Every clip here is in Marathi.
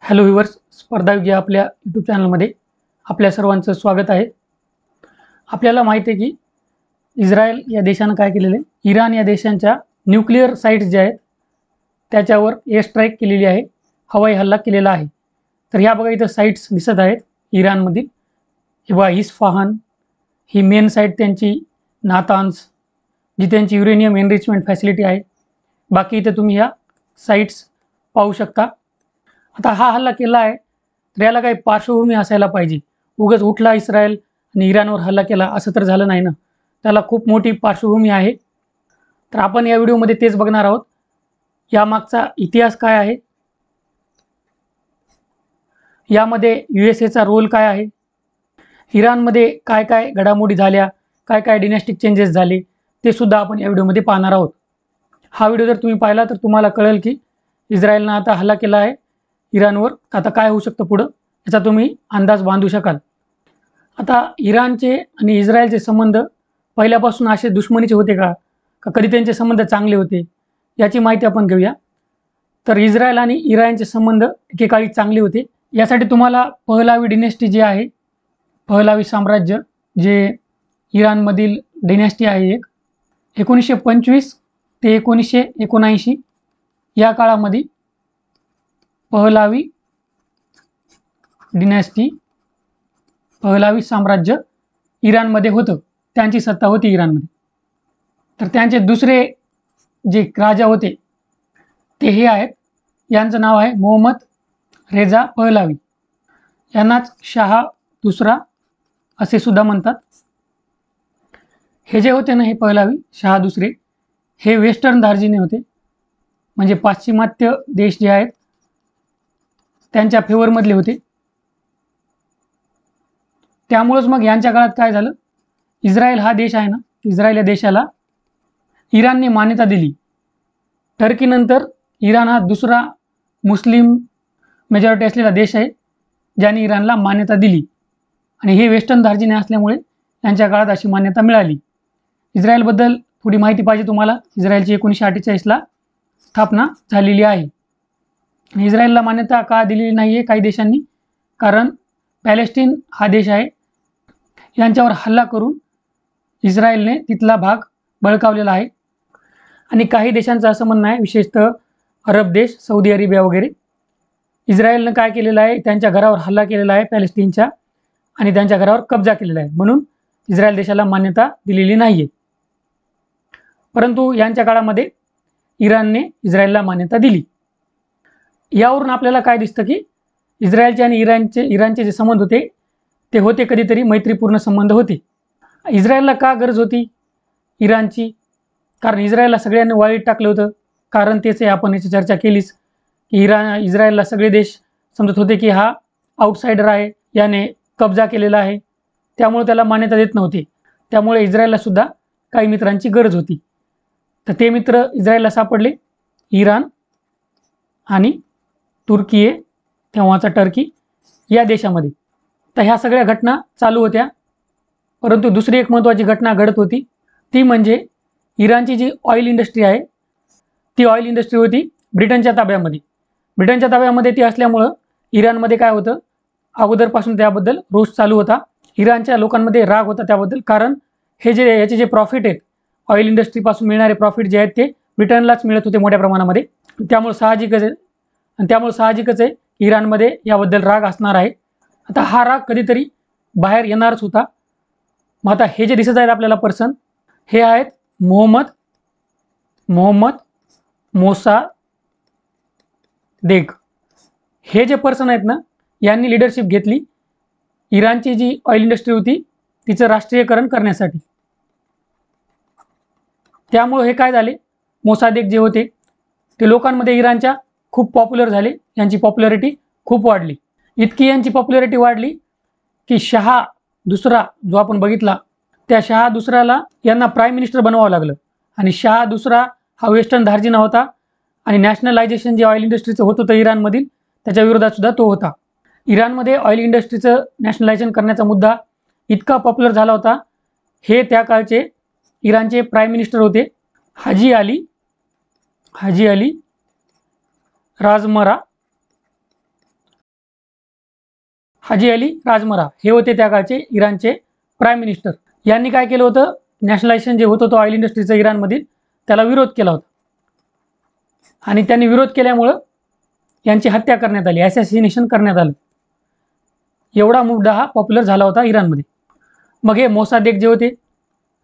हॅलो व्ह्यूवर्स, स्पर्धायुग या आपल्या यूट्यूब चॅनलमध्ये आपल्या सर्वांचं स्वागत आहे. आपल्याला माहिती आहे की इस्रायल या देशानं काय केलेलं आहे, इराण या देशांच्या न्यूक्लिअर साईट्स ज्या आहेत त्याच्यावर एअर स्ट्राईक केलेली आहे, हवाई हल्ला केलेला आहे. तर ह्या बघा इथं साईट्स दिसत आहेत इराणमधील. हे बघा इस्फहान, ही मेन साईट त्यांची, नातान्स जी त्यांची युरेनियम एनरिचमेंट फॅसिलिटी आहे. बाकी इथं तुम्ही ह्या साईट्स पाहू शकता. आता हा हल्ला केला आहे तर याला काही पार्श्वभूमी असायला पाहिजे. उगाच उठला इस्रायल आणि इराणवर हल्ला केला असं तर झालं नाही ना. त्याला खूप मोठी पार्श्वभूमी आहे. तर आपण या व्हिडिओमध्ये तेच बघणार आहोत. यामागचा इतिहास काय आहे, यामध्ये USA रोल काय आहे, इराणमध्ये काय काय घडामोडी झाल्या, काय काय डिनॅस्टिक चेंजेस झाले, ते सुद्धा आपण या व्हिडिओमध्ये पाहणार आहोत. हा व्हिडिओ जर तुम्ही पाहिला तर तुम्हाला कळेल की इस्रायलनं आता हल्ला केला आहे इराणवर, आता काय होऊ शकतं पुढं, याचा तुम्ही अंदाज बांधू शकाल. आता इराणचे आणि इस्रायलचे संबंध पहिल्यापासून असे दुश्मनीचे होते का कधी त्यांचे संबंध चांगले होते, याची माहिती आपण घेऊया. तर इस्रायल आणि इराणचे संबंध एकेकाळी चांगले होते. यासाठी तुम्हाला पहलावी डिनेस्टी जे आहे, पहलावी साम्राज्य जे इराणमधील डिनेस्टी आहे एक, 1925 ते 1979 या काळामध्ये पहलावी डिनेस्टी, पहलावी साम्राज्य इराणमध्ये होतं, त्यांची सत्ता होती इराणमध्ये. तर त्यांचे दुसरे जे राजा होते ते हे आहेत, यांचं नाव आहे मोहम्मद रेजा पहलावी. यांनाच शाह दुसरा असे सुद्धा म्हणतात. हे जे होते ना, हे पहलावी शाह दुसरे, हे वेस्टर्न धार्जिणे होते, म्हणजे पाश्चिमात्य देश जे आहेत त्यांच्या फेवरमधले होते. त्यामुळेच मग यांच्या काळात काय झालं, इस्रायल हा देश आहे ना, इस्रायल या देशाला इराणने मान्यता दिली. टर्कीनंतर इराण हा दुसरा मुस्लिम मेजॉरिटी असलेला देश आहे ज्याने इराणला मान्यता दिली, आणि हे वेस्टर्न धार्जिणे असल्यामुळे यांच्या काळात अशी मान्यता मिळाली. इस्रायलबद्दल थोडी माहिती पाहिजे तुम्हाला. इस्रायलची 1948ला स्थापना झालेली आहे. इस्रायलला मान्यता का दिलेली नाही आहे काही देशांनी, कारण पॅलेस्टीन हा देश आहे, यांच्यावर हल्ला करून इस्रायलने तिथला भाग बळकावलेला आहे. आणि काही देशांचं असं म्हणणं आहे, विशेषतः अरब देश, सौदी अरेबिया वगैरे, इस्रायलनं काय केलेलं आहे, त्यांच्या घरावर हल्ला केलेला आहे पॅलेस्टीनच्या, आणि त्यांच्या घरावर कब्जा केलेला आहे, म्हणून इस्रायल देशाला मान्यता दिलेली नाही आहे. परंतु यांच्या काळामध्ये इराणने इस्रायलला मान्यता दिली. यावरून आपल्याला काय दिसतं की इस्रायलचे आणि इराणचे जे संबंध होते ते होते कधीतरी मैत्रीपूर्ण संबंध होते. इस्रायलला का गरज होती इराणची, कारण इस्रायलला सगळ्यांनी वाळीत टाकलं होतं. कारण तेच आहे, आपण याची चर्चा केलीच की इस्रायलला सगळे देश समजत होते की हा आउटसाइडर आहे, याने कब्जा केलेला आहे, त्यामुळे त्याला मान्यता देत नव्हते. त्यामुळे इस्रायलला सुद्धा काही मित्रांची गरज होती. तर ते मित्र इस्रायलला सापडले, इराण आणि तुर्की आहे, तेव्हाचा टर्की, या देशामध्ये. तर ह्या सगळ्या घटना चालू होत्या. परंतु दुसरी एक महत्त्वाची घटना घडत होती, ती म्हणजे इराणची जी ऑइल इंडस्ट्री आहे, ती ऑइल इंडस्ट्री होती ब्रिटनच्या ताब्यामध्ये. ब्रिटनच्या ताब्यामध्ये ती असल्यामुळं इराणमध्ये काय होतं, अगोदरपासून त्याबद्दल रोष चालू होता. इराणच्या लोकांमध्ये राग होता त्याबद्दल, कारण याचे जे प्रॉफिट आहेत, ऑइल इंडस्ट्रीपासून मिळणारे प्रॉफिट जे आहेत ते ब्रिटनलाच मिळत होते मोठ्या प्रमाणामध्ये. त्यामुळे साहजिकच आहे इराणमध्ये याबद्दल राग असणार आहे. आता हा राग कधीतरी बाहेर येणारच होता. मग आता हे जे दिसत आहेत आपल्याला पर्सन, हे आहेत मोहम्मद मोसादेक. हे जे पर्सन आहेत ना, यांनी लिडरशिप घेतली इराणची जी ऑइल इंडस्ट्री होती तिचं राष्ट्रीयकरण करण्यासाठी. त्यामुळे हे काय झाले, मोसादेक जे होते ते लोकांमध्ये इराणच्या खूप पॉप्युलर झाले, यांची पॉप्युलॅरिटी खूप वाढली. इतकी यांची पॉप्युलॅरिटी वाढली की शाह दुसरा जो आपण बघितला, त्या शाह दुसऱ्याला यांना प्राईम मिनिस्टर बनवावं लागलं. आणि शाह दुसरा हा वेस्टर्न धार्जिणा होता, आणि नॅशनलायझेशन जे ऑइल इंडस्ट्रीचं होत होतं इराणमधील, त्याच्या विरोधात सुद्धा तो होता. इराणमध्ये ऑइल इंडस्ट्रीचं नॅशनलायझेशन करण्याचा मुद्दा इतका पॉप्युलर झाला होता. हे त्या काळचे इराणचे प्राईम मिनिस्टर होते हाजी अली राजमरा हाजी अली राजमरा हे होते त्या काळचे इराणचे प्राईम मिनिस्टर. यांनी काय केलं होतं, नॅशनलायझेशन जे होतं तो ऑइल इंडस्ट्रीचं इराणमधील, त्याला विरोध केला होता. आणि त्यांनी विरोध केल्यामुळं यांची हत्या करण्यात आली, ॲसॅसिनेशन करण्यात आलं. एवढा मुद्दा हा पॉप्युलर झाला होता इराणमध्ये. मग हे मोसादेक जे होते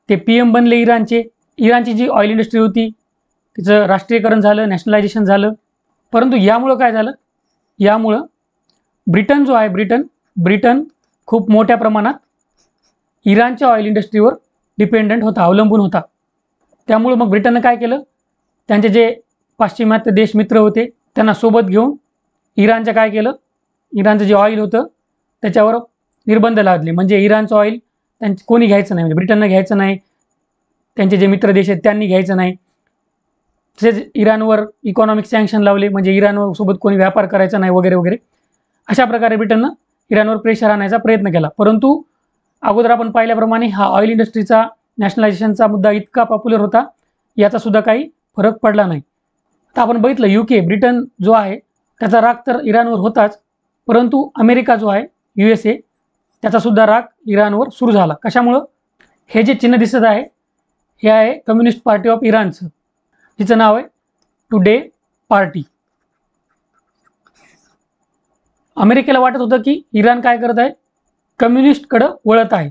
ते PM बनले इराणचे. इराणची जी ऑइल इंडस्ट्री होती तिचं राष्ट्रीयकरण झालं, नॅशनलायझेशन झालं. परंतु यामुळं काय झालं, यामुळं ब्रिटन जो आहे, ब्रिटन खूप मोठ्या प्रमाणात इराणच्या ऑइल इंडस्ट्रीवर डिपेंडंट होता, अवलंबून होता. त्यामुळं मग ब्रिटननं काय केलं, त्यांचे जे पाश्चिमात्य देश मित्र होते त्यांना सोबत घेऊन इराणचं काय केलं, इराणचं जे ऑइल होतं त्याच्यावर निर्बंध लादले. म्हणजे इराणचं ऑइल त्यांचं कोणी घ्यायचं नाही, म्हणजे ब्रिटननं घ्यायचं नाही, त्यांचे जे मित्र देश आहेत त्यांनी घ्यायचं नाही. तसेच इराणवर इकॉनॉमिक सँक्शन लावले, म्हणजे इराणवर सोबत कोणी व्यापार करायचा नाही वगैरे वगैरे. अशा प्रकारे ब्रिटननं इराणवर प्रेशर आणायचा प्रयत्न केला. परंतु अगोदर आपण पाहिल्याप्रमाणे हा ऑइल इंडस्ट्रीचा नॅशनलायझेशनचा मुद्दा इतका पॉप्युलर होता, याचासुद्धा काही फरक पडला नाही. तर आपण बघितलं UK, ब्रिटन जो आहे त्याचा राग तर इराणवर होताच, परंतु अमेरिका जो आहे USA, त्याचासुद्धा राग इराणवर सुरू झाला. कशामुळं, हे जे चिन्ह दिसत आहे हे आहे कम्युनिस्ट पार्टी ऑफ इराणचं, तिचं नाव आहे टुडे पार्टी. अमेरिकेला वाटत होतं की इराण काय करत आहे, कम्युनिस्टकडं वळत आहे.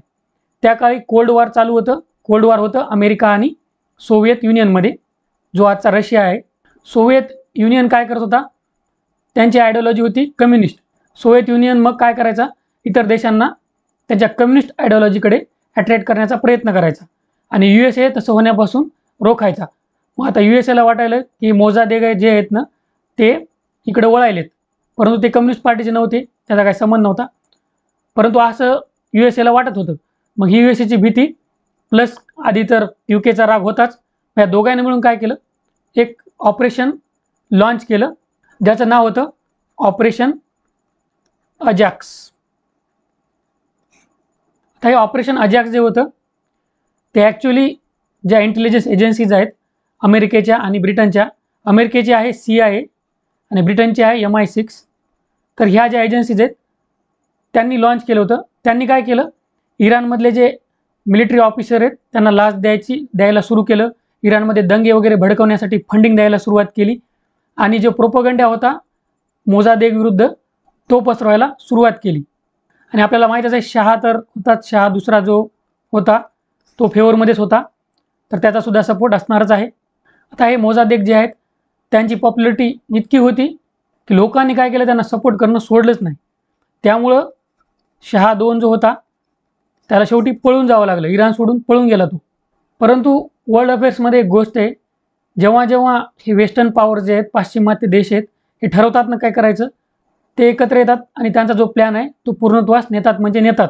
त्या काळी कोल्ड वॉर चालू होतं. कोल्ड वॉर होतं अमेरिका आणि सोव्हिएत युनियनमध्ये, जो आजचा रशिया आहे. सोव्हिएत युनियन काय करत होता, त्यांची आयडिओलॉजी होती कम्युनिस्ट. सोव्हिएत युनियन मग काय करायचा, इतर देशांना त्यांच्या कम्युनिस्ट आयडिओलॉजीकडे अट्रॅक्ट करण्याचा प्रयत्न करायचा आणि USA तसं होण्यापासून रोखायचा. मग आता USAला वाटायलं की मोसादेक जे आहेत ना ते इकडे वळायलेत, परंतु ते कम्युनिस्ट पार्टीचे नव्हते, त्याचा काही संबंध नव्हता. परंतु असं USAला वाटत होतं. मग ही USAची भीती प्लस आधी तर UKचा राग होताच, या दोघांनी मिळून काय केलं, एक ऑपरेशन लॉन्च केलं ज्याचं नाव होतं ऑपरेशन अजॅक्स. आता हे ऑपरेशन अजॅक्स जे होतं ते ॲक्च्युली ज्या इंटेलिजन्स एजन्सीज आहेत अमेरिकेच्या आणि ब्रिटनच्या, अमेरिकेची आहे CIA आणि ब्रिटनची आहे MI6. तर ह्या ज्या एजन्सीज आहेत त्यांनी लॉन्च केलं होतं. त्यांनी काय केलं, इराणमधले जे मिलिटरी ऑफिसर आहेत त्यांना लाच द्यायला सुरू केलं. इराणमध्ये दंगे वगैरे भडकवण्यासाठी फंडिंग द्यायला सुरुवात केली आणि जो प्रोपगंडा होता मोसादेक विरुद्ध तो पसरवायला सुरुवात केली. आणि आपल्याला माहीतच आहे शहा तर होताच, शहा दुसरा जो होता तो फेवरमध्येच होता, तर त्याचासुद्धा सपोर्ट असणारच आहे. आता हे मोसादेक जे आहेत त्यांची पॉप्युलरिटी इतकी होती की लोकांनी काय केलं, त्यांना सपोर्ट करणं सोडलंच नाही. त्यामुळं शहा 2 जो होता त्याला शेवटी पळून जावं लागलं, इराण सोडून पळून गेला तो. परंतु वर्ल्ड अफेअर्समध्ये एक गोष्ट आहे, जेव्हा जेव्हा हे वेस्टर्न पॉवर जे आहेत, पाश्चिमात्य देश आहेत, हे ठरवतात ना काय करायचं, ते एकत्र येतात आणि त्यांचा जो प्लॅन आहे तो पूर्णत्वास नेतात, म्हणजे नेतात.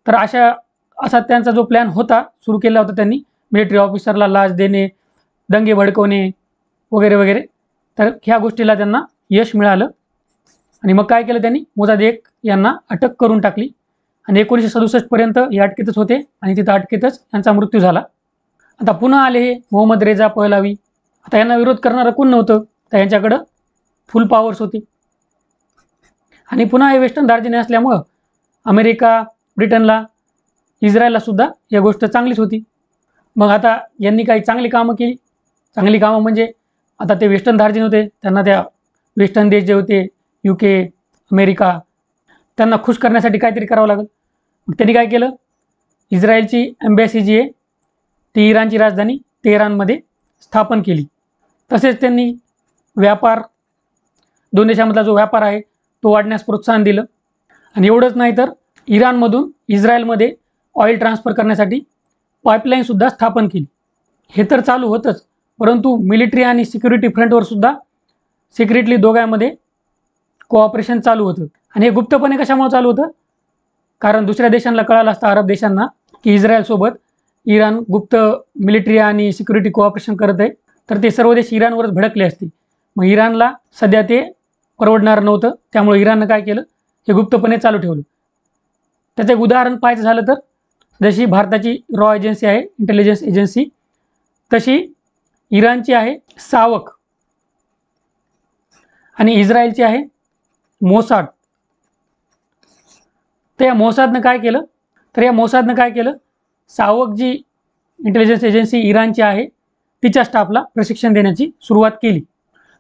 तर असा त्यांचा जो प्लॅन होता, सुरू केला होता त्यांनी, मिलिटरी ऑफिसरला लाच देणे, दंगे भडकवणे वगैरे वगैरे. तर ह्या गोष्टीला त्यांना यश मिळालं आणि मग काय केलं त्यांनी, मोसादेक यांना अटक करून टाकली आणि 1967 पर्यंत हे अटकेतच होते आणि तिथं अटकेतच त्यांचा मृत्यू झाला. आता पुन्हा आले हे मोहम्मद रेजा पहलवी. आता यांना विरोध करणारं कोण नव्हतं, तर यांच्याकडं फुल पॉवर्स होती आणि पुन्हा हे वेस्टर्न दार्जिने असल्यामुळं अमेरिका, ब्रिटनला, इस्रायलला सुद्धा या गोष्ट चांगलीच होती. मग आता यांनी काही चांगली कामं केली. चांगली कामं म्हणजे आता ते वेस्टर्न दार्जिने होते, त्यांना त्या वेस्टर्न देश जे होते UK, अमेरिका, त्यांना खुश करण्यासाठी काहीतरी करावं लागेल. मग त्यांनी काय केलं, इस्रायलची एम्बॅसी जी आहे ती इराणची राजधानी तेहरानमध्ये स्थापन केली. तसेच त्यांनी व्यापार, दोन देशांमधला जो व्यापार आहे तो वाढण्यास प्रोत्साहन दिलं. आणि एवढंच नाही तर इराणमधून इस्रायलमध्ये ऑइल ट्रान्सफर करण्यासाठी पाईपलाईनसुद्धा स्थापन केली. हे तर चालू होतंच, परंतु मिलिटरी आणि सिक्युरिटी फ्रंटवर सुद्धा सिक्रेटली दोघांमध्ये कोऑपरेशन चालू होतं. आणि हे गुप्तपणे कशामुळे चालू होतं, कारण दुसऱ्या देशांना कळालं असतं, अरब देशांना, की इस्रायलसोबत इराण गुप्त मिलिटरी आणि सिक्युरिटी कोऑपरेशन करत आहे, तर ते सर्व देश इराणवरच भडकले असते. मग इराणला सध्या ते परवडणार नव्हतं, त्यामुळे इराणनं काय केलं, हे गुप्तपणे चालू ठेवलं. त्याचं एक उदाहरण पाहायचं झालं तर जशी भारताची रॉ एजन्सी आहे, इंटेलिजन्स एजन्सी, तशी इराणची आहे सावक आणि इस्रायलची आहे मोसाड. तर या मोसादनं काय केलं, सावक जी इंटेलिजन्स एजन्सी इराणची आहे तिच्या स्टाफला प्रशिक्षण देण्याची सुरुवात केली.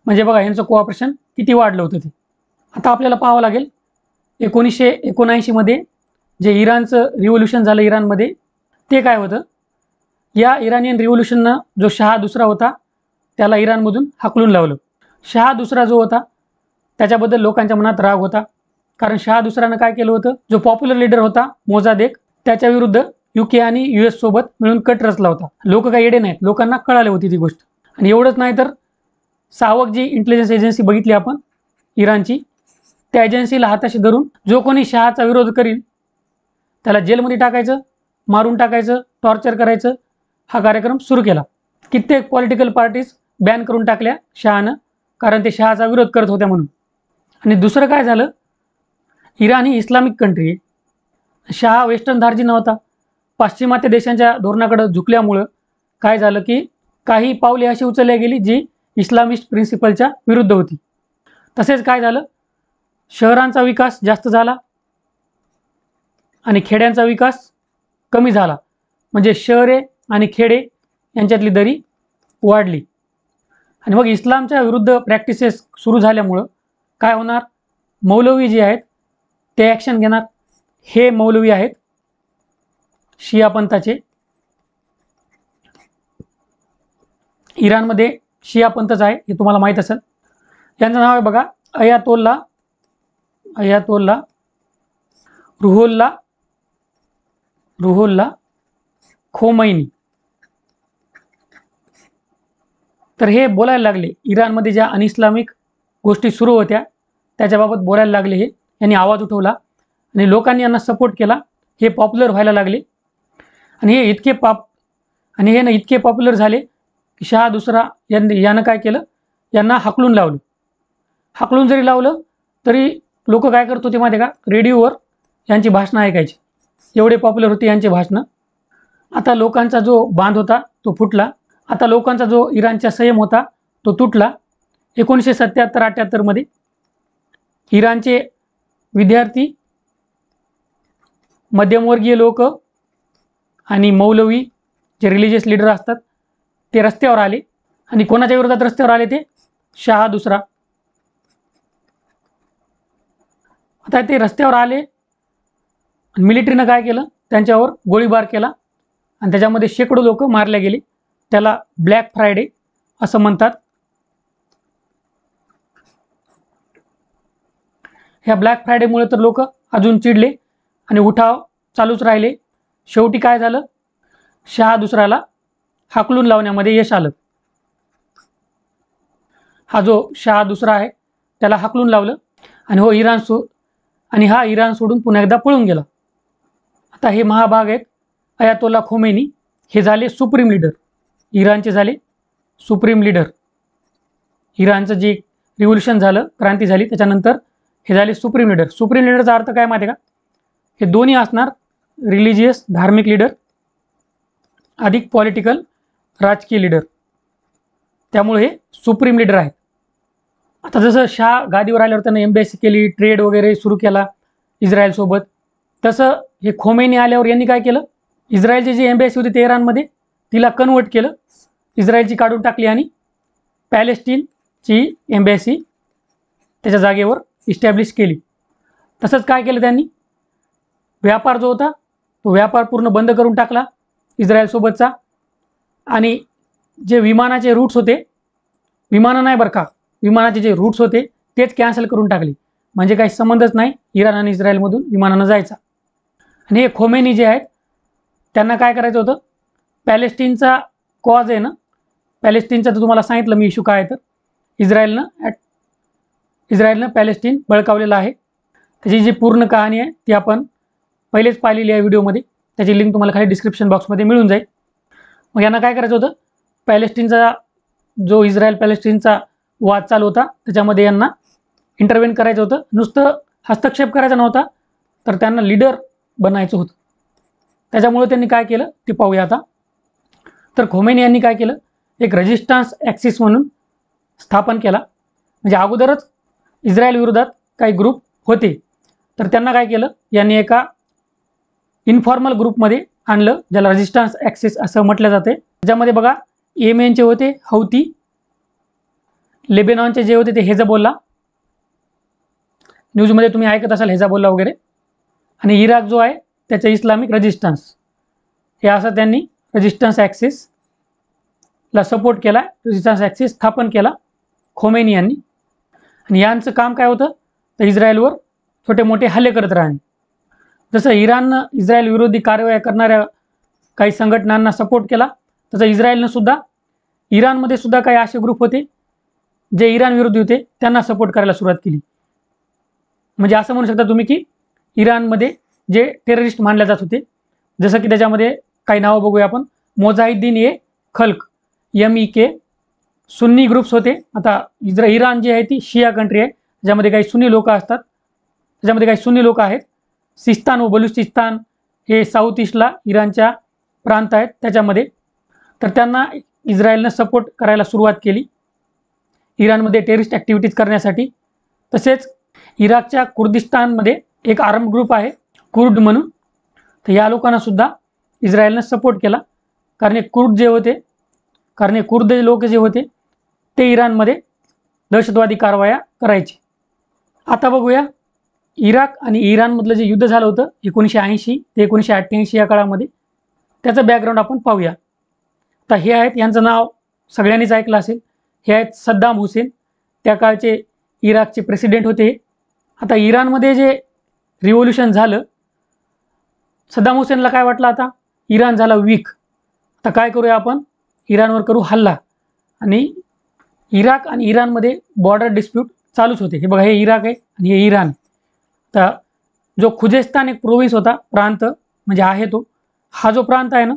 म्हणजे बघा यांचं कोऑपरेशन किती वाढलं होतं ते. आता आपल्याला पाहावं लागेल 1979 मध्ये जे इराणचं रिव्होल्युशन झालं इराणमध्ये ते काय होतं. या इराणियन रिव्होल्युशननं जो शहा दुसरा होता त्याला इराणमधून हाकलून लावलं. शहा दुसरा जो होता त्याच्याबद्दल लोकांच्या मनात राग होता, कारण शहा दुसऱ्यानं काय केलं होतं, जो पॉप्युलर लीडर होता मोजादेक त्याच्या विरुद्ध UK आणि US सोबत मिळून कट रचला होता. लोक काही येडे नाहीत, लोकांना कळाली होती ती गोष्ट. आणि एवढंच नाही तर सावक जी इंटेलिजन्स एजन्सी बघितली आपण इराणची, त्या एजन्सीला हाताशी धरून जो कोणी शहाचा विरोध करील त्याला जेलमध्ये टाकायचं, मारून टाकायचं, टॉर्चर करायचं, हा कार्यक्रम सुरू केला. कित्येक पॉलिटिकल पार्टीज बॅन करून टाकल्या शहानं, कारण ते शहाचा विरोध करत होत्या म्हणून. आणि दुसरं काय झालं, इराण ही इस्लामिक कंट्री आहे. शहा वेस्टर्न धार्जी नव्हता. पाश्चिमात्य देशांच्या धोरणाकडे झुकल्यामुळं काय झालं की काही पावले अशी उचलली गेली जी इस्लामिस्ट प्रिन्सिपलच्या विरुद्ध होती. तसेच काय झालं, शहरांचा विकास जास्त झाला आणि खेड्यांचा विकास कमी झाला. म्हणजे शहरे आणि खेडे यांच्यातली दरी वाढली. आणि मग इस्लामच्या विरुद्ध प्रॅक्टिसेस सुरू झाल्यामुळं काय होणार, मौलवी जे आहेत ते ॲक्शन घेणार. हे मौलवी आहेत शिया पंथाचे. इराणमध्ये शिया पंथच आहे, हे तुम्हाला माहीत असेल. यांचं नाव आहे बघा अयातोल्ला रुहोल्ला खोमैनी. तर हे बोलायला लागले इराणमध्ये ज्या अनइस्लामिक गोष्टी सुरू होत्या त्याच्याबाबत बोलायला लागले. हे यांनी आवाज उठवला आणि लोकांनी यांना सपोर्ट केला. हे पॉप्युलर व्हायला लागले आणि हे इतके पॉप्युलर झाले की शहा दुसरा यानं काय केलं, यांना हाकलून लावलं. हाकलून जरी लावलं तरी लोक काय करत होते माहिती आहे का, रेडिओवर यांची भाषणं ऐकायची. एवढे पॉप्युलर होते यांची भाषणं. आता लोकांचा जो बांध होता तो फुटला. आता लोकांचा जो इराणचा संयम होता तो तुटला. 1977-78 मध्ये इराणचे विद्यार्थी, मध्यमवर्गीय लोक आणि मौलवी जे रिलिजियस लीडर असतात ते रस्त्यावर आले. आणि कोणाच्या विरोधात रस्त्यावर आले, ते शहा दुसरा. आता ते रस्त्यावर आले आणि मिलिटरीनं काय केलं, त्यांच्यावर गोळीबार केला आणि त्याच्यामध्ये शेकडो लोक मारले गेले. त्याला ब्लॅक फ्रायडे असं म्हणतात. ह्या ब्लॅक फ्रायडेमुळे तर लोक अजून चिडले आणि उठाव चालूच राहिले. शेवटी काय झालं, शहा दुसऱ्याला हाकलून लावण्यामध्ये यश आलं. हा जो शहा दुसरा आहे त्याला हाकलून लावलं आणि हा इराण सोडून पुन्हा एकदा पळून गेला. आता हे महाभाग आहेत अयातोल्ला खोमेनी. हे झाले सुप्रीम लीडर, इराणचे झाले सुप्रीम लीडर. इराणचं जे रिव्होल्युशन झालं, क्रांती झाली, त्याच्यानंतर हे झाले सुप्रीम लीडर. सुप्रीम लीडरचा अर्थ काय माहिती आहे का, हे दोन्ही असणार, रिलिजियस धार्मिक लीडर अधिक पॉलिटिकल राजकीय लीडर. त्यामुळे हे सुप्रीम लीडर आहेत. आता जसं शाह गादीवर आल्यावर त्यानं एम्बॅसी केली, ट्रेड वगैरे सुरू केला इस्रायलसोबत, तसं हे खोमेनी आल्यावर यांनी काय केलं, इस्रायलची जी एम्बॅसी होती तेहरानमध्ये तिला कन्वर्ट केलं, इस्रायलची काढून टाकली आणि पॅलेस्टीनची एम्बॅसी त्याच्या जागेवर इस्टॅब्लिश केली. तसंच काय केलं त्यांनी, व्यापार जो होता तो व्यापार पूर्ण बंद करून टाकला इस्रायलसोबतचा. आणि जे विमानाचे रूट्स होते, विमानं नाही बरं का, विमानाचे जे रूट्स होते तेच कॅन्सल करून टाकले. म्हणजे काही संबंधच नाही इराण आणि इस्रायलमधून विमानानं जायचा. आणि हे खोमेनी जे आहेत त्यांना काय करायचं होतं, पॅलेस्टीनचा कॉज आहे ना, पॅलेस्टीनचा तर तुम्हाला सांगितलं मी इश्यू काय आहे, तर इस्रायलनं पॅलेस्टीन बळकावलेलं आहे. त्याची जी पूर्ण कहाणी आहे ती आपण पहिलेच पाहिलेली आहे व्हिडिओमध्ये, त्याची लिंक तुम्हाला खाली डिस्क्रिप्शन बॉक्समध्ये मिळून जाईल. मग यांना काय करायचं होतं, पॅलेस्टीनचा जो इस्रायल पॅलेस्टीनचा वाद चालू होता त्याच्यामध्ये यांना इंटरव्हेन करायचं होतं. नुसतं हस्तक्षेप करायचा नव्हता, तर त्यांना लीडर बनायचं होतं. त्याच्यामुळे त्यांनी काय केलं ते पाहूया आता. तर खोमेनी यांनी काय केलं, एक रेजिस्टन्स ॲक्सिस म्हणून स्थापन केला. म्हणजे अगोदरच इस्रायल विरोधात काही ग्रुप होते, तर त्यांना काय केलं, यांनी एका इन्फॉर्मल ग्रुपमध्ये आणलं, ज्याला रेजिस्टन्स ॲक्सिस असं म्हटलं जाते. त्याच्यामध्ये बघा येमेनचे होते हौती, लेबेनॉनचे जे होते ते हेजबोल्ला, न्यूजमध्ये तुम्ही ऐकत असाल हेजबोल्ला वगैरे, आणि इराक जो आहे त्याचे इस्लामिक रेजिस्टन्स, हे असं त्यांनी रेजिस्टन्स ॲक्सिसला सपोर्ट केला, रेजिस्टन्स ॲक्सिस स्थापन केला खोमेनी यांनी. आणि यांचं काम काय होतं, तर इस्रायलवर छोटे मोठे हल्ले करत राहणे. जसं इराणनं इस्रायल विरोधी कारवाया करणाऱ्या काही संघटनांना सपोर्ट केला, तसं इस्रायलनं सुद्धा इराणमध्ये सुद्धा काही असे ग्रुप होते जे इराण विरोधी होते, त्यांना सपोर्ट करायला सुरुवात केली. म्हणजे असं म्हणू शकता तुम्ही की इराणमध्ये जे टेररिस्ट मानले जात होते, जसं की त्याच्यामध्ये काही नावं बघूया आपण. मोजाहिद्दीन ए खल्क MEK, सुन्नी ग्रुप्स होते. आता इराण जी आहे ती शिया कंट्री आहे, ज्यामध्ये काही सुन्नी लोक असतात, त्याच्यामध्ये काही सुन्नी लोक आहेत. सिस्तान व बलुचिस्तान हे साऊथ ईस्टला इराणच्या प्रांत आहेत त्याच्यामध्ये. तर त्यांना इस्रायलनं सपोर्ट करायला सुरुवात केली इराणमध्ये टेररिस्ट ॲक्टिव्हिटीज करण्यासाठी. तसेच इराकच्या कुर्दिस्तानमध्ये एक आर्म ग्रुप आहे कुर्ड म्हणून, तर या लोकांना सुद्धा इस्रायलनं सपोर्ट केला, कारण हे कुर्द लोक जे होते ते इराणमध्ये दहशतवादी कारवाया करायचे. आता बघूया इराक आणि इराणमधलं जे युद्ध झालं होतं 1980 ते 1988 या काळामध्ये, त्याचं बॅकग्राऊंड आपण पाहूया. तर हे आहेत, यांचं नाव सगळ्यांनीच ऐकलं असेल, हे आहेत सद्दाम हुसेन, त्या काळचे इराकचे प्रेसिडेंट होते. आता इराणमध्ये जे रिव्होल्युशन झालं, सद्दाम हुसेनला काय वाटलं, आता इराण झाला वीक, आता काय करूया आपण, इराणवर करू हल्ला. आणि इराक आणि इराणमध्ये बॉर्डर डिस्प्यूट चालूच होते. हे बघा, हे इराक आहे आणि हे इराण. तर जो खुजेस्तान एक प्रोव्हिन्स होता, प्रांत म्हणजे आहे तो, हा जो प्रांत आहे ना,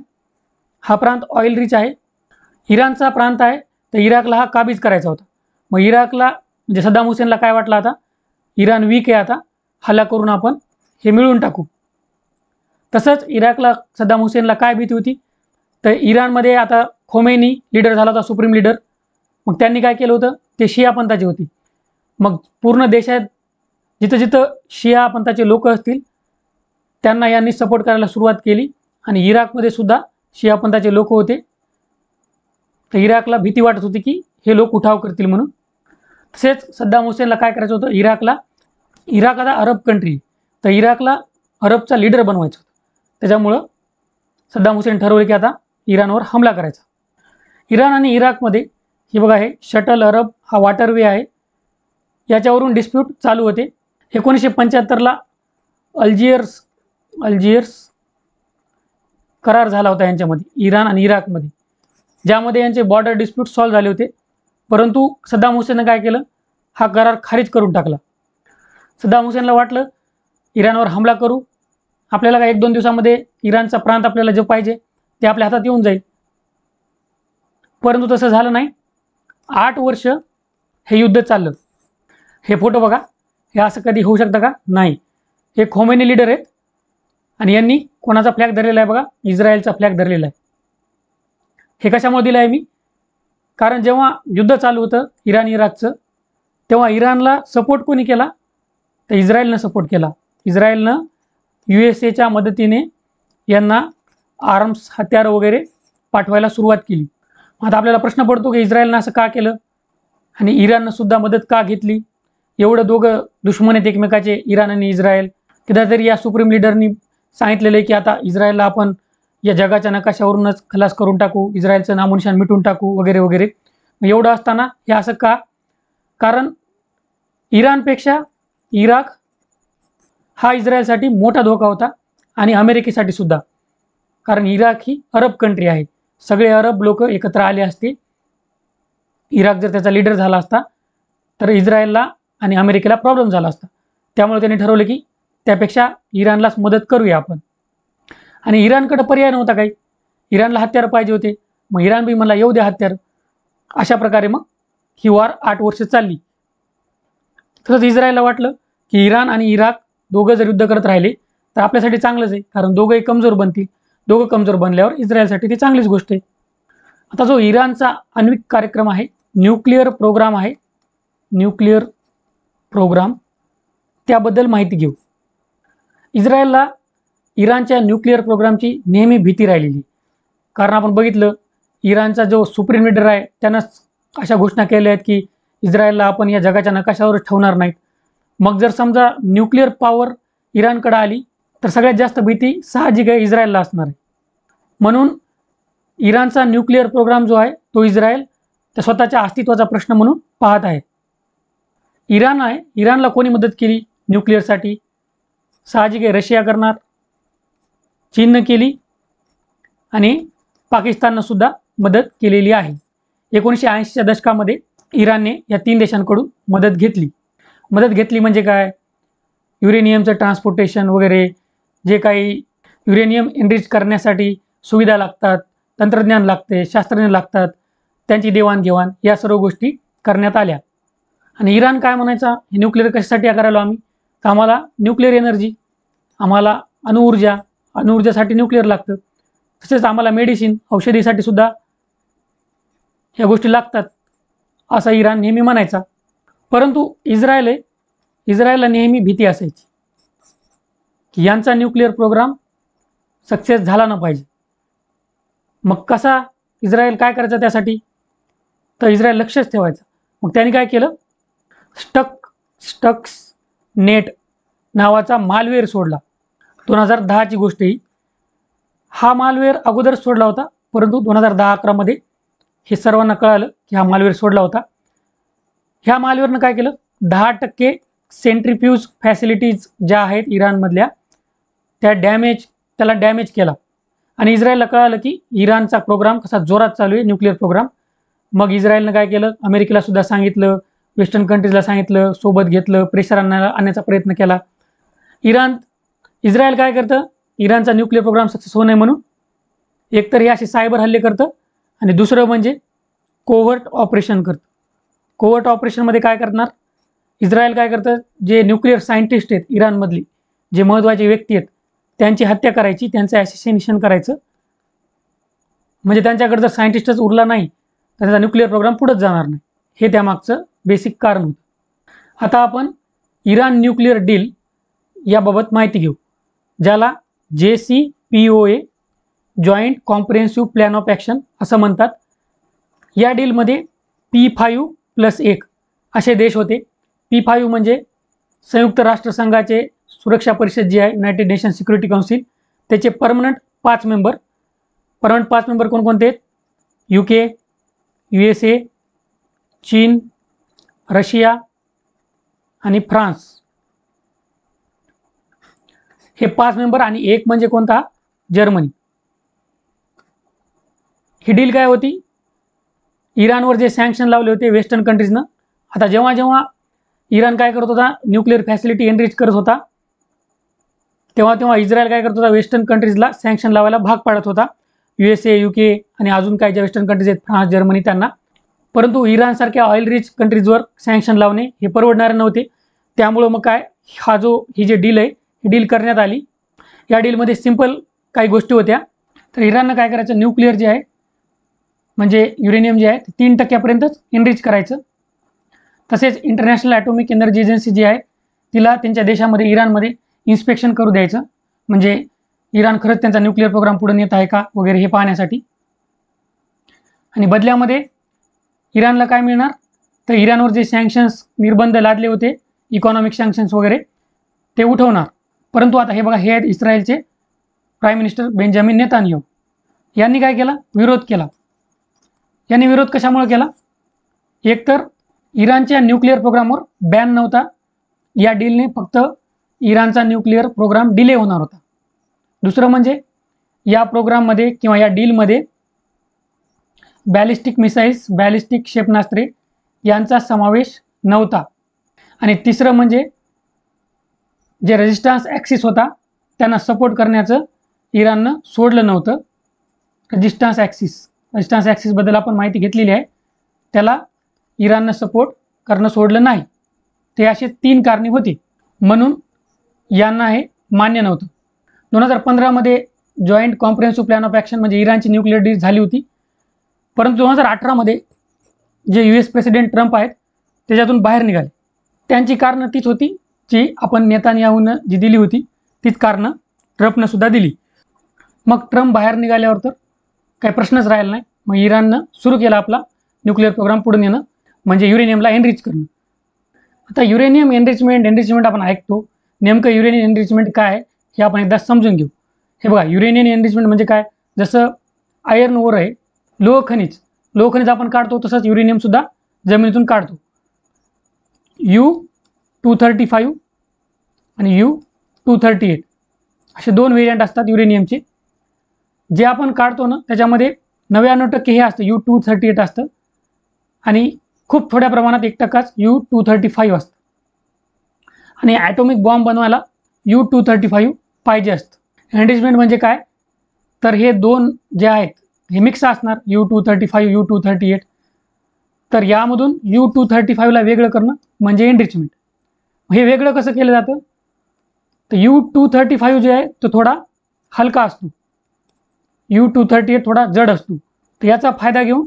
हा प्रांत ऑइल रिच आहे. इराणचा प्रांत आहे, तर इराकला हा काबीज करायचा होता. मग इराकला म्हणजे सद्दाम हुसेनला काय वाटलं, आता इराण वीक आहे, आता हल्ला करून आपण हे मिळवून टाकू. तसंच इराकला सद्दाम हुसेनला काय भीती होती, तर इराणमध्ये आता खोमेनी लीडर झाला होता, सुप्रीम लीडर. मग त्यांनी काय केलं होतं, ते शिया पंथाचे होते. मग पूर्ण देशात जिथं जिथं शिया पंथाचे लोक असतील त्यांना यांनी सपोर्ट करायला सुरुवात केली. आणि इराकमध्ये सुद्धा शिया पंथाचे लोक होते, तर इराकला भीती वाटत होती की हे लोक उठाव करतील म्हणून. तसेच सद्दाम हुसेनला काय करायचं होतं, इराक आता अरब कंट्री, तर इराकला अरबचा लीडर बनवायचं होतं. त्याच्यामुळं सद्दाम हुसेन ठरवले की आता इराणवर हमला करायचा. इराण आणि इराकमध्ये हे बघा, हे शटल अरब हा वॉटरवे आहे, याच्यावरून डिस्प्यूट चालू होते. 1975ला अल्जियर्स करार झाला होता यांच्यामध्ये, इराण आणि इराकमध्ये, ज्यामध्ये यांचे बॉर्डर डिस्प्यूट सॉल्व्ह झाले होते. परंतु सद्दाम हुसेननं काय केलं, हा करार खारिज करून टाकला. सद्दाम हुसेनला वाटलं इराणवर हमला करू, आपल्याला काय 1-2 दिवसामध्ये इराणचा प्रांत आपल्याला जे पाहिजे ते आपल्या हातात येऊन जाईल. परंतु तसं झालं नाही. 8 वर्ष हे युद्ध चाललं. हे फोटो बघा, हे असं कधी होऊ शकतं का, नाही. हे खोमेनी लीडर आहेत आणि यांनी कोणाचा फ्लॅग धरलेला आहे बघा, इस्रायलचा फ्लॅग धरलेला आहे. हे कशामुळे दिलं आहे मी, कारण जेव्हा युद्ध चालू होतं इराण इराकचं, तेव्हा इराणला सपोर्ट कोणी केला, तर इस्रायलनं सपोर्ट केला. इस्रायलनं USAच्या मदतीने यांना आर्म्स, हत्यारं वगैरे पाठवायला सुरुवात केली. आता आपल्याला प्रश्न पडतो की इस्रायलनं असं का केलं आणि इराणनं सुद्धा मदत का घेतली. एवढं दोघं दुश्मन आहेत एकमेकाचे, इराण आणि इस्रायल. कधीतरी या सुप्रीम लीडरनी सांगितलेलं आहे की आता इस्रायलला आपण या जगाच्या नकाशावरूनच खलास करून टाकू, इस्रायलचं नामोनिशाण मिटून टाकू वगैरे वगैरे. एवढं असताना हे असं का, कारण इराणपेक्षा इराक हा इस्रायलसाठी मोठा धोका होता आणि अमेरिकेसाठी सुद्धा, कारण इराक ही अरब कंट्री आहे. सगळे अरब लोक एकत्र आले असते. इराक जर त्याचा लीडर झाला असता तर इस्रायलला आणि अमेरिकेला प्रॉब्लेम झाला असता. त्यामुळे त्यांनी ठरवलं की त्यापेक्षा इराणलाच मदत करूया आपण. आणि इराणकडे पर्याय नव्हता काही, इराणला हत्यार पाहिजे होते. मग इराण बी म्हणला येऊ द्या हत्यार. अशा प्रकारे मग ही वार 8 वर्ष चालली. तसंच इस्रायलला वाटलं की इराण आणि इराक दोघं जर युद्ध करत राहिले तर आपल्यासाठी चांगलंच आहे, कारण दोघंही कमजोर बनतील. दोघं कमजोर बनल्यावर इस्रायलसाठी ती चांगलीच गोष्ट आहे. आता जो इराणचा आण्विक कार्यक्रम आहे, न्यूक्लिअर प्रोग्राम आहे, न्यूक्लिअर प्रोग्राम, त्याबद्दल माहिती घेऊ. इस्रायलला इराणच्या न्यूक्लिअर प्रोग्रामची नेहमी भीती राहिलेली, कारण आपण बघितलं इराणचा जो सुप्रीम लीडर आहे त्यानं अशा घोषणा केल्या आहेत की इस्रायलला आपण या जगाच्या नकाशावर ठेवणार नाहीत. मग जर समजा न्यूक्लिअर पॉवर इराणकडे आली तर सगळ्यात जास्त भीती साहजिक आहे इस्रायलला असणार आहे. म्हणून इराणचा न्यूक्लिअर प्रोग्राम जो आहे तो इस्रायल त्या स्वतःच्या अस्तित्वाचा प्रश्न म्हणून पाहत आहे. इराण आहे, इराणला कोणी मदत केली न्यूक्लिअरसाठी? साहजिक आहे रशिया करणार, चीननं केली आणि पाकिस्ताननं सुद्धा मदत केलेली आहे. 1980च्या दशकामध्ये इराणने या 3 देशांकडून मदत घेतली. मदत घेतली म्हणजे काय? युरेनियमचं ट्रान्सपोर्टेशन वगैरे, जे काही युरेनियम एनरिच करण्यासाठी सुविधा लागतात, तंत्रज्ञान लागते, शास्त्रज्ञ लागतात, त्यांची देवाणघेवाण या सर्व गोष्टी करण्यात आल्या. आणि इराण काय म्हणायचा, हे न्यूक्लिअर कशासाठी करायलो आम्ही? तर आम्हाला न्यूक्लिअर एनर्जी, आम्हाला अणुऊर्जासाठी न्यूक्लिअर लागतं, तसेच आम्हाला मेडिसिन औषधीसाठी सुद्धा ह्या गोष्टी लागतात, असा इराण नेहमी म्हणायचा. परंतु इस्रायलला नेहमी भीती असायची की यांचा न्यूक्लिअर प्रोग्राम सक्सेस झाला न पाहिजे. मग कसा इस्रायल काय करायचं त्यासाठी? तर इस्रायल लक्षच ठेवायचं. मग त्यांनी काय केलं, स्टक्स नेट नावाचा मालवेअर सोडला. 2010ची गोष्ट ही. हा मालवेअर अगोदर सोडला होता, परंतु 2010-11 मध्ये हे सर्वांना कळालं की हा मालवेअर सोडला होता. ह्या मालवेअरनं काय केलं, 10% सेंट्रीफ्यूज फॅसिलिटीज ज्या आहेत इराणमधल्या त्याला डॅमेज केला. आणि इस्रायलला कळालं की इराणचा प्रोग्राम कसा जोरात चालू आहे, न्यूक्लिअर प्रोग्राम. मग इस्रायलनं काय केलं, अमेरिकेला सुद्धा सांगितलं, वेस्टर्न कंट्रीजला सांगितलं, सोबत घेतलं, प्रेशर आणण्याचा प्रयत्न केला. इस्रायल काय करतं, इराणचा न्यूक्लिअर प्रोग्राम सक्सेस होऊ नये म्हणून एकतर हे असे सायबर हल्ले करतं आणि दुसरं म्हणजे कोव्हर्ट ऑपरेशन करतं. कोव्हर्ट ऑपरेशनमध्ये काय करणार, इस्रायल काय करतं, जे न्यूक्लिअर सायंटिस्ट आहेत इराणमधली, जे महत्त्वाचे व्यक्ती आहेत त्यांची हत्या करायची, त्यांचं ॲसिसिनेशन करायचं. म्हणजे त्यांच्याकडे जर सायंटिस्टच उरला नाही तर त्यांचा न्यूक्लिअर प्रोग्राम पुढंच जाणार नाही. हे त्यामागचं बेसिक कारण होतं. आता आपण इराण न्यूक्लिअर डील याबाबत माहिती घेऊ, ज्याला JCPOA joint comprehensive plan of action असं म्हणतात. या डीलमध्ये P5+1 असे देश होते. P5 म्हणजे संयुक्त राष्ट्रसंघाचे सुरक्षा परिषद जी आहे, युनायटेड नेशन सिक्युरिटी काउन्सिल, त्याचे परमनंट 5 मेंबर. परमनंट 5 मेंबर कोणकोणते आहेत? UK, USA, चीन, रशिया आणि फ्रान्स. हे 5 मेंबर. आणि एक म्हणजे कोणता? जर्मनी. ही डील काय होती, इराणवर जे सँक्शन लावले होते वेस्टर्न कंट्रीजनं. आता जेव्हा जेव्हा इराण काय करत होता, न्यूक्लिअर फॅसिलिटी एनरिच करत होता, तेव्हा तेव्हा इस्रायल काय करत होता, वेस्टर्न कंट्रीजला सँक्शन लावायला भाग पाडत होता. USA, UK आणि अजून काही ज्या वेस्टर्न कंट्रीज आहेत, फ्रान्स, जर्मनी, त्यांना. परंतु इराणसारख्या ऑइल रिच कंट्रीजवर सँक्शन लावणे हे परवडणारे नव्हते. त्यामुळं मग काय, ही जी डील आहे ही डील करण्यात आली. या डीलमध्ये सिंपल काही गोष्टी होत्या. तर इराणनं काय करायचं, न्यूक्लिअर जे आहे म्हणजे युरेनियम जे आहे ते 3% एनरिच करायचं. तसेच इंटरनॅशनल ॲटॉमिक एनर्जी एजन्सी जी आहे तिला त्यांच्या देशामध्ये, इराणमध्ये इन्स्पेक्शन करू द्यायचं, म्हणजे इराण खरंच त्यांचा न्यूक्लिअर प्रोग्राम पुढे नेत आहे का वगैरे हे पाहण्यासाठी. आणि बदल्यामध्ये इराणला काय मिळणार, तर इराणवर जे सँक्शन्स निर्बंध लादले होते, इकॉनॉमिक सँक्शन्स वगैरे, ते उठवणार. परंतु आता हे बघा, हे आहेत इस्रायलचे प्राईम मिनिस्टर बेंजामिन नेतान्याहू. यांनी काय केला, विरोध केला. यांनी विरोध कशामुळे केला, एकतर इराणच्या न्यूक्लिअर प्रोग्रामवर बॅन नव्हता, या डीलने फक्त इराणचा न्यूक्लिअर प्रोग्राम डिले होणार होता. दुसरं म्हणजे या प्रोग्राममध्ये किंवा या डीलमध्ये बॅलिस्टिक मिसाईल्स, बॅलिस्टिक क्षेपणास्त्रे यांचा समावेश नव्हता. आणि तिसरं म्हणजे जे रेजिस्टन्स ॲक्सिस होता त्यांना सपोर्ट करण्याचं इराणनं सोडलं नव्हतं. रेजिस्टन्स ॲक्सिसबद्दल आपण माहिती घेतलेली आहे, त्याला इराणनं सपोर्ट करणं सोडलं नाही. ते असे 3 कारणे होती, म्हणून यांना हे मान्य नव्हतं. 2015 मध्ये joint comprehensive plan of action म्हणजे इराणची न्यूक्लिअर डील झाली होती. परंतु 2018 मध्ये जे US प्रेसिडेंट ट्रम्प आहेत त्याच्यातून बाहेर निघाले. त्यांची कारणं तीच होती जी आपण नेतान्याहूनं जी दिली होती तीच कारणं ट्रम्पनं सुद्धा दिली. मग ट्रम्प बाहेर निघाल्यावर तर काही प्रश्नच राहिला नाही. मग इराणनं सुरू केला आपला न्यूक्लिअर प्रोग्राम पुढे नेणं, म्हणजे युरेनियमला एनरिच करणं. आता युरेनियम एनरिचमेंट आपण ऐकतो. नेमकं युरेनियम एनरिचमेंट काय आहे हे आपण एकदा समजून घेऊ. हे बघा, युरेनियम एनरिचमेंट म्हणजे काय, जसं आयर्न ओर आहे, लोह खनिज आपण काढतो, तसंच युरेनियमसुद्धा जमिनीतून काढतो. U-235 आणि U-238 असे 2 व्हेरियंट असतात युरेनियमचे. जे आपण काढतो ना त्याच्यामध्ये 99% हे असतं U-238 असतं आणि खूप थोड्या प्रमाणात 1%च U-235 असतं. आणि ॲटॉमिक बॉम्ब बनवायला U-235 पाहिजे असतं. एनरिचमेंट म्हणजे काय, तर हे 2 जे आहेत हे मिक्स असणार, U-235 U-238. तर यामधून U-235ला वेगळं करणं म्हणजे एनरिचमेंट. हे वेगळं कसं केलं जातं, तर U-235 जे आहे तो थोडा हलका असतो, U-238 थोडा जड असतो. तर याचा फायदा घेऊन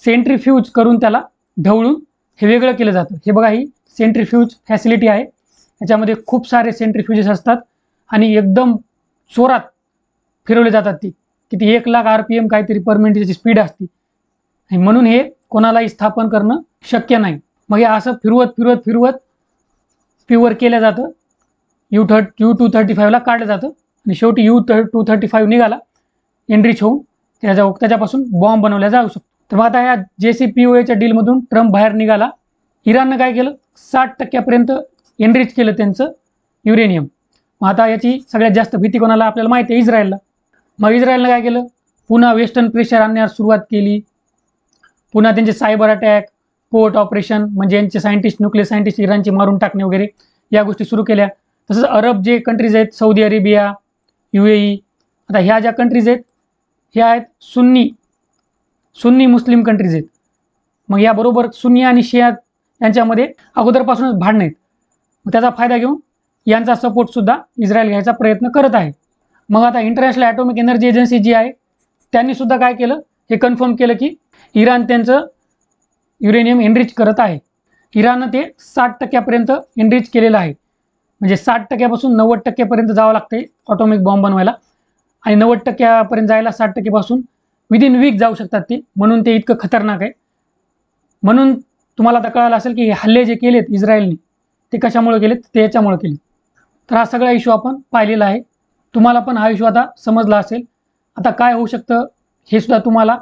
सेंट्रीफ्यूज करून त्याला ढवळून हे वेगळं केलं जातं. हे बघा, ही सेंट्रीफ्यूज फॅसिलिटी आहे. याच्यामध्ये खूप सारे सेंट्रीफ्युजेस असतात आणि एकदम जोरात फिरवले जातात. ती किती 1,00,000 RPM काहीतरी पर मिनिट त्याची स्पीड असते. आणि म्हणून हे कोणालाही स्थापन करणं शक्य नाही. मग हे असं फिरवत प्युअर केलं जातं. U-235ला काढलं जातं आणि शेवटी U-235 निघाला एनरिच होऊन त्याच्यापासून बॉम्ब बनवला जाऊ शकतो. तर मग आता या JCPOAच्या डीलमधून ट्रम्प बाहेर निघाला. इराणनं काय केलं, 60% एनरिच केलं त्यांचं युरेनियम. मग आता याची सगळ्यात जास्त भीती कोणाला, आपल्याला माहिती आहे, इस्रायलला. मग इस्रायलनं काय केलं, पुन्हा वेस्टर्न प्रेशर आणण्यास सुरुवात केली. पुन्हा त्यांचे सायबर अटॅक, पोर्ट ऑपरेशन, म्हणजे यांचे सायंटिस्ट, न्यूक्लिअर सायंटिस्ट इराणचे मारून टाकणे वगैरे या गोष्टी सुरू केल्या. तसंच अरब जे कंट्रीज आहेत, सौदी अरेबिया, UAE, आता ह्या ज्या कंट्रीज आहेत ह्या आहेत सुन्नी मुस्लिम कंट्रीज आहेत. मग याबरोबर सुन्नी आणि शिया यांच्यामध्ये अगोदरपासूनच भांडणं आहेत. मग त्याचा फायदा घेऊन यांचा सपोर्टसुद्धा इस्रायल घ्यायचा प्रयत्न करत आहे. मग आता इंटरनॅशनल ॲटॉमिक एनर्जी एजन्सी जी आहे त्यांनीसुद्धा काय केलं, हे कन्फर्म केलं की इराण त्यांचं युरेनियम एनरिच करत आहे. इराणनं ते 60% एनरिच केलेलं आहे. म्हणजे 60% 90% जावं लागते ॲटॉमिक बॉम्ब बनवायला, आणि 90% जायला 60% विदिन वीक जाऊ शकतात ते, म्हणून ते इतकं खतरनाक आहे. म्हणून तुम्हाला आता कळालं असेल की हे हल्ले जे केलेत इस्रायलने ते कशामुळे केलेत, ते याच्यामुळे केले. तर हा सगळा इश्यू आपण पाहिलेला आहे. तुम्हाला पण हा इश्यू आता समजला असेल. आता काय होऊ शकतं हे सुद्धा तुम्हाला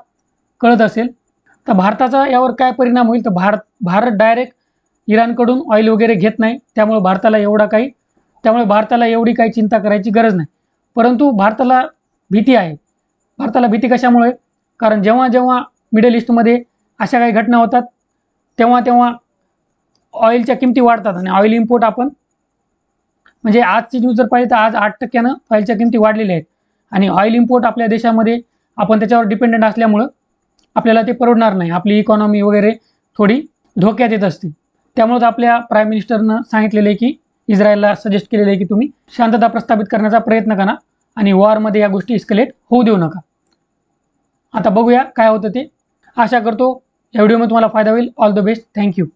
कळत असेल. तर भारताचा यावर काय परिणाम होईल, तर भारत डायरेक्ट इराणकडून ऑइल वगैरे घेत नाही, त्यामुळे भारताला एवढी काही चिंता करायची गरज नाही. परंतु भारताला भीती आहे. भारताला भीती कशामुळे, कारण जेव्हा जेव्हा मिडल ईस्टमध्ये अशा काही घटना होतात तेव्हा ऑइलच्या किमती वाढतात आणि ऑइल इम्पोर्ट आपण, म्हणजे आजची न्यूज जर पाहिली तर आज 8% ऑइलच्या किमती वाढलेल्या आहेत. आणि ऑइल इम्पोर्ट आपल्या देशामध्ये आपण त्याच्यावर डिपेंडंट असल्यामुळं आपल्याला ते परवडणार नाही. आपली इकॉनॉमी वगैरे थोडी धोक्यात येत असते. त्यामुळेच आपल्या प्राईम मिनिस्टरनं सांगितलेलं आहे की इस्रायलला सजेस्ट केलेलं आहे की तुम्ही शांतता प्रस्थापित करण्याचा प्रयत्न करा आणि वॉरमध्ये या गोष्टी इस्केलेट होऊ देऊ नका. आता बघूया काय होतं ते. आशा करतो या व्हिडिओमध्ये तुम्हाला फायदा होईल. All the best. थँक्यू.